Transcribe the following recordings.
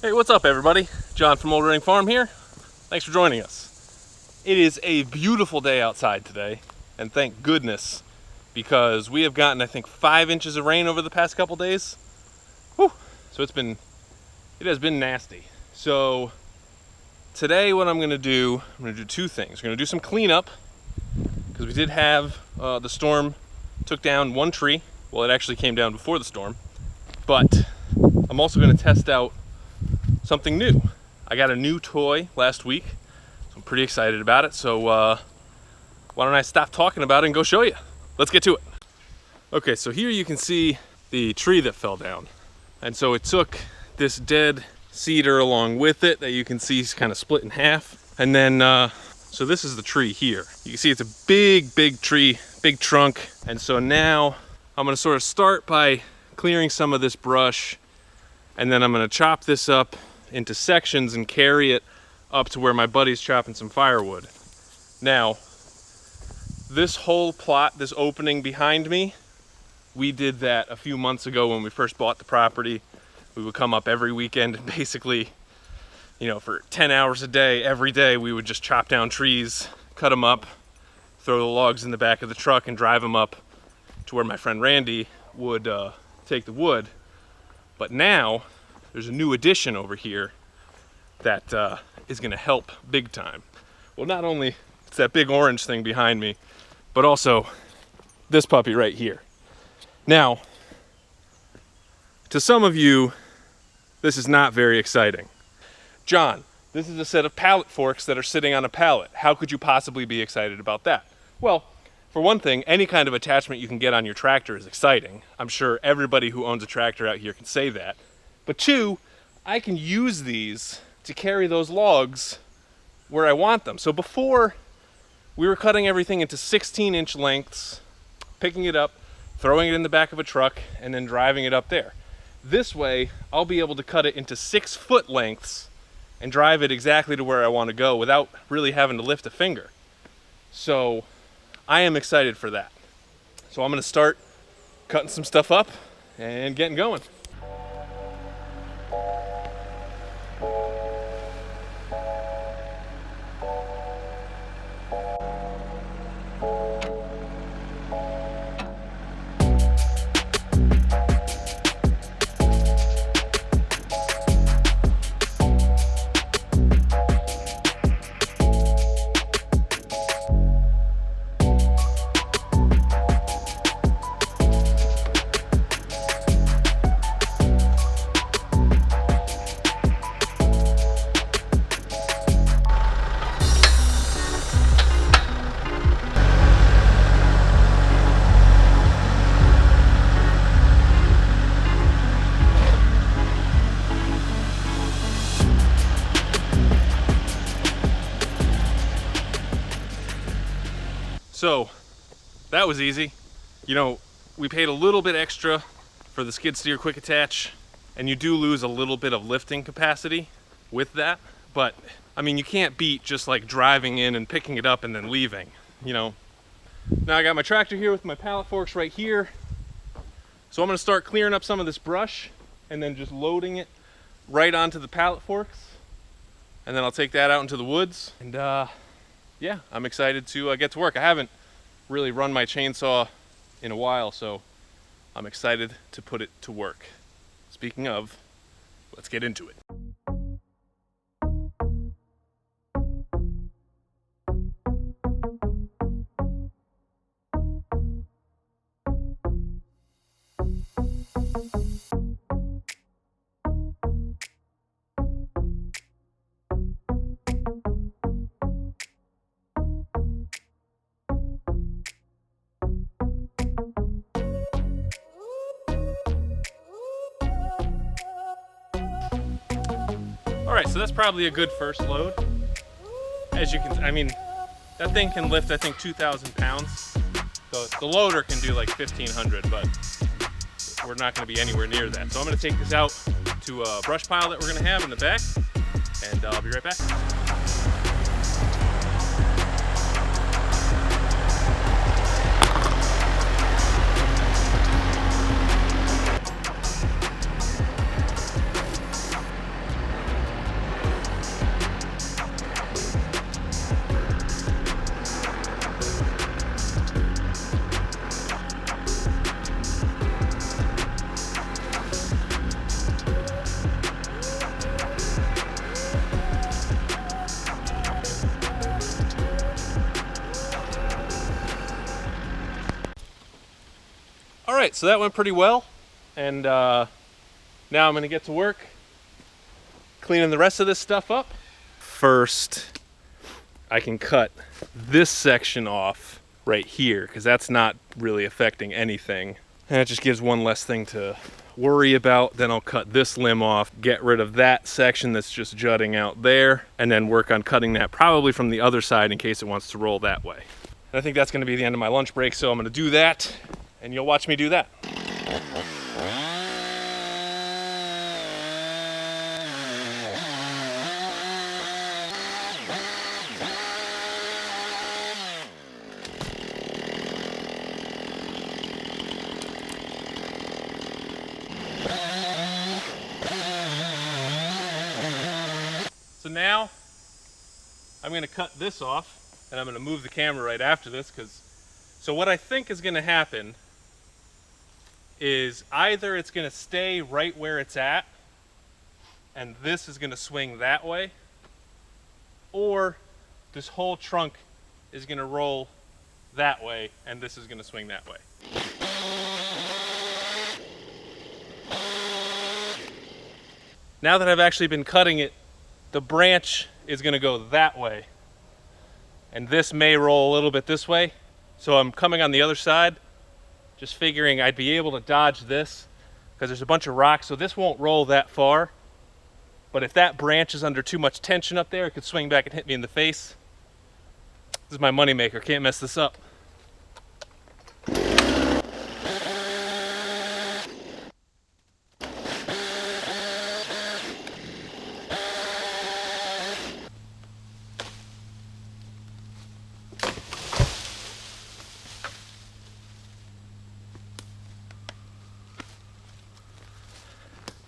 Hey, what's up everybody? John from Homesteading Farm here. Thanks for joining us. It is a beautiful day outside today, and thank goodness, because we have gotten, I think, 5 inches of rain over the past couple days. Whew. So it has been nasty. So today what I'm gonna do two things. We're gonna do some cleanup, because we did have the storm took down one tree. Well, it actually came down before the storm, but I'm also gonna test out something new. I got a new toy last week, so I'm pretty excited about it. So why don't I stop talking about it and go show you? Let's get to it. Okay, so here you can see the tree that fell down. And so it took this dead cedar along with it that you can see is kind of split in half. And then, so this is the tree here. You can see it's a big tree, big trunk. And so now I'm gonna sort of start by clearing some of this brush, and then I'm gonna chop this up into sections and carry it up to where my buddy's chopping some firewood. Now, this whole plot, this opening behind me, we did that a few months ago when we first bought the property. We would come up every weekend and basically, you know, for 10 hours a day, every day, we would just chop down trees, cut them up, throw the logs in the back of the truck and drive them up to where my friend Randy would take the wood. But now, there's a new addition over here that is gonna help big time. Well, not only it's that big orange thing behind me, but also this puppy right here. Now, to some of you, this is not very exciting. John, this is a set of pallet forks that are sitting on a pallet. How could you possibly be excited about that? Well, for one thing, any kind of attachment you can get on your tractor is exciting. I'm sure everybody who owns a tractor out here can say that. But two, I can use these to carry those logs where I want them. So before, we were cutting everything into 16-inch lengths, picking it up, throwing it in the back of a truck, and then driving it up there. This way, I'll be able to cut it into 6-foot lengths and drive it exactly to where I want to go without really having to lift a finger. So I am excited for that. So I'm gonna start cutting some stuff up and getting going. So that was easy. You know, we paid a little bit extra for the skid steer quick attach, and you do lose a little bit of lifting capacity with that. But I mean, you can't beat just like driving in and picking it up and then leaving, you know. Now I got my tractor here with my pallet forks right here. So I'm gonna start clearing up some of this brush and then just loading it right onto the pallet forks. And then I'll take that out into the woods. And yeah, I'm excited to get to work. I haven't really run my chainsaw in a while, so I'm excited to put it to work. Speaking of, let's get into it. All right, so that's probably a good first load. As you can, I mean, that thing can lift, I think, 2,000 pounds. So the loader can do like 1,500, but we're not gonna be anywhere near that. So I'm gonna take this out to a brush pile that we're gonna have in the back, and I'll be right back. right, so that went pretty well. And now I'm gonna get to work cleaning the rest of this stuff up. First, I can cut this section off right here because that's not really affecting anything. And it just gives one less thing to worry about. Then I'll cut this limb off, get rid of that section that's just jutting out there, and then work on cutting that probably from the other side in case it wants to roll that way. And I think that's gonna be the end of my lunch break, so I'm gonna do that, and you'll watch me do that. So now I'm gonna cut this off, and I'm gonna move the camera right after this, so what I think is gonna happen is either it's gonna stay right where it's at, and this is gonna swing that way, or this whole trunk is gonna roll that way, and this is gonna swing that way. Now that I've actually been cutting it, the branch is gonna go that way, and this may roll a little bit this way. So I'm coming on the other side, just figuring I'd be able to dodge this because there's a bunch of rocks, so this won't roll that far. But if that branch is under too much tension up there, it could swing back and hit me in the face. This is my moneymaker, can't mess this up.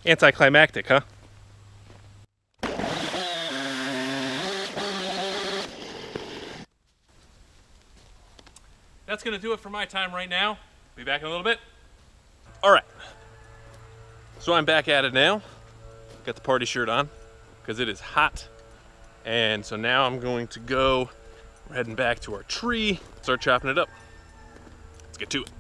Anticlimactic, huh? That's gonna do it for my time right now. Be back in a little bit. All right, so I'm back at it now. Got the party shirt on because it is hot. And so now I'm going to go, we're heading back to our tree, start chopping it up. Let's get to it.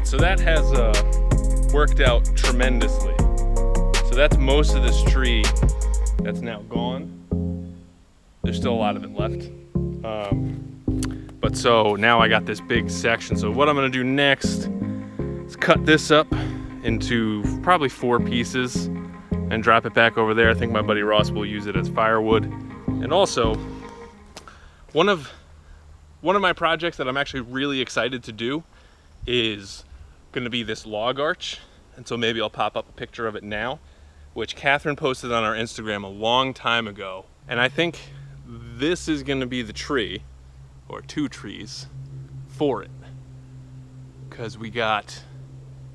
So that has worked out tremendously. So that's most of this tree that's now gone. There's still a lot of it left. But so now I got this big section. So what I'm gonna do next is cut this up into probably 4 pieces and drop it back over there. I think my buddy Ross will use it as firewood. And also, one of my projects that I'm actually really excited to do is gonna be this log arch. And so maybe I'll pop up a picture of it now, which Catherine posted on our Instagram a long time ago. And I think this is gonna be the tree, or 2 trees, for it. because we got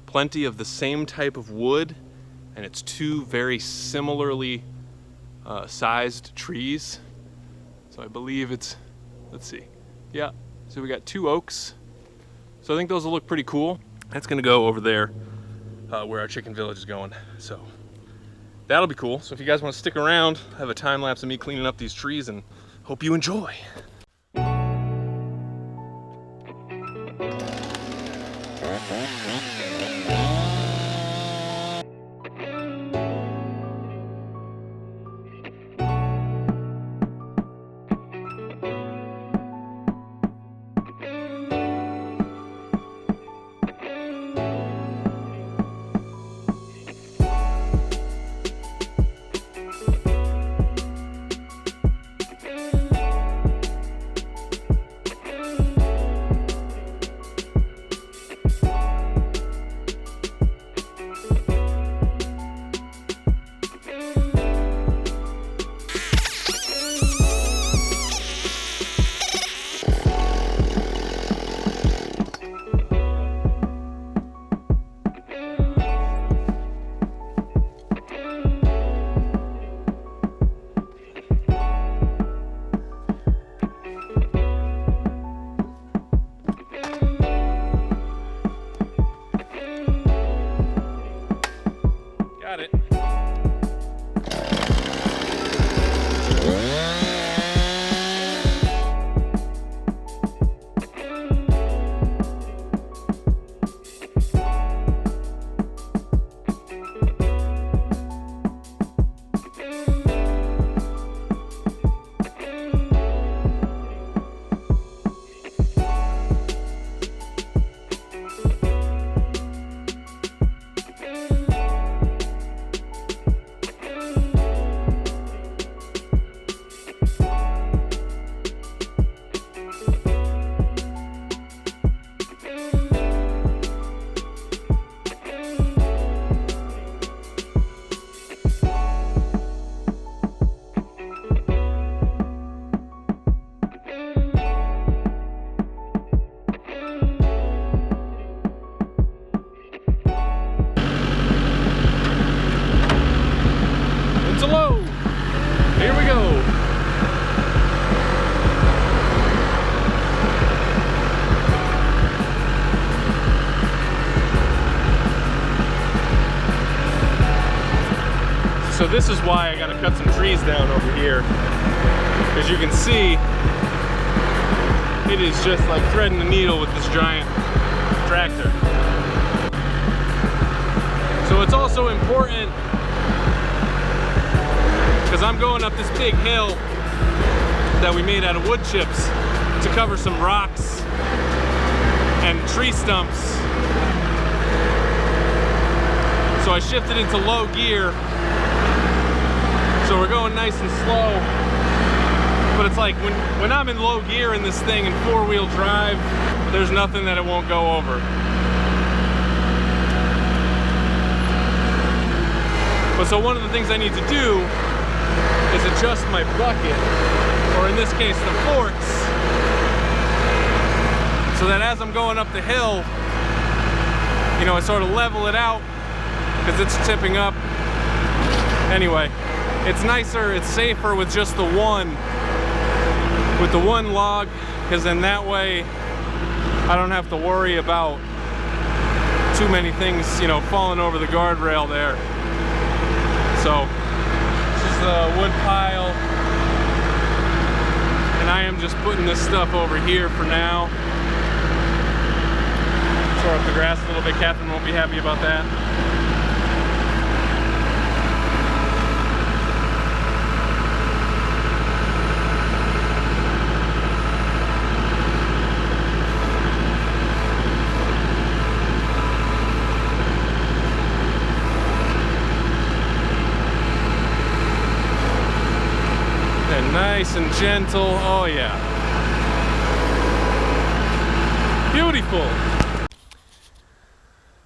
plenty of the same type of wood, and it's two very similarly sized trees. So I believe it's, let's see, yeah, so we got two oaks. So I think those will look pretty cool. That's gonna go over there where our chicken village is going. So that'll be cool. So if you guys want to stick around, I have a time lapse of me cleaning up these trees, and hope you enjoy. Got it. Here we go. So this is why I gotta cut some trees down over here. As you can see, it is just like threading a needle with this giant tractor. So it's also important, because I'm going up this big hill that we made out of wood chips to cover some rocks and tree stumps. So I shifted into low gear. So we're going nice and slow. But it's like when I'm in low gear in this thing in four-wheel drive, there's nothing that it won't go over. But so one of the things I need to do is adjust my bucket, or in this case the forks, so that as I'm going up the hill, you know, I sort of level it out because it's tipping up. Anyway, it's nicer, it's safer with just the one log, because then that way I don't have to worry about too many things, you know, falling over the guardrail there. So the wood pile, and I am just putting this stuff over here for now. Tore up the grass a little bit. Catherine won't be happy about that. Nice and gentle. Oh yeah. Beautiful.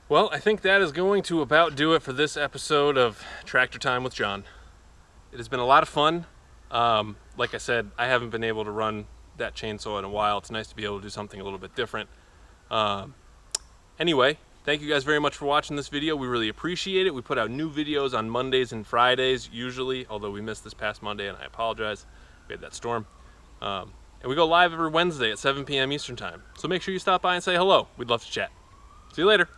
Well, I think that is going to about do it for this episode of Tractor Time with John. It has been a lot of fun. Like I said, I haven't been able to run that chainsaw in a while. It's nice to be able to do something a little bit different. Anyway, thank you guys very much for watching this video. We really appreciate it. We put out new videos on Mondays and Fridays usually, although we missed this past Monday and I apologize. We had that storm. And we go live every Wednesday at 7 p.m. Eastern time. So make sure you stop by and say hello. We'd love to chat. See you later.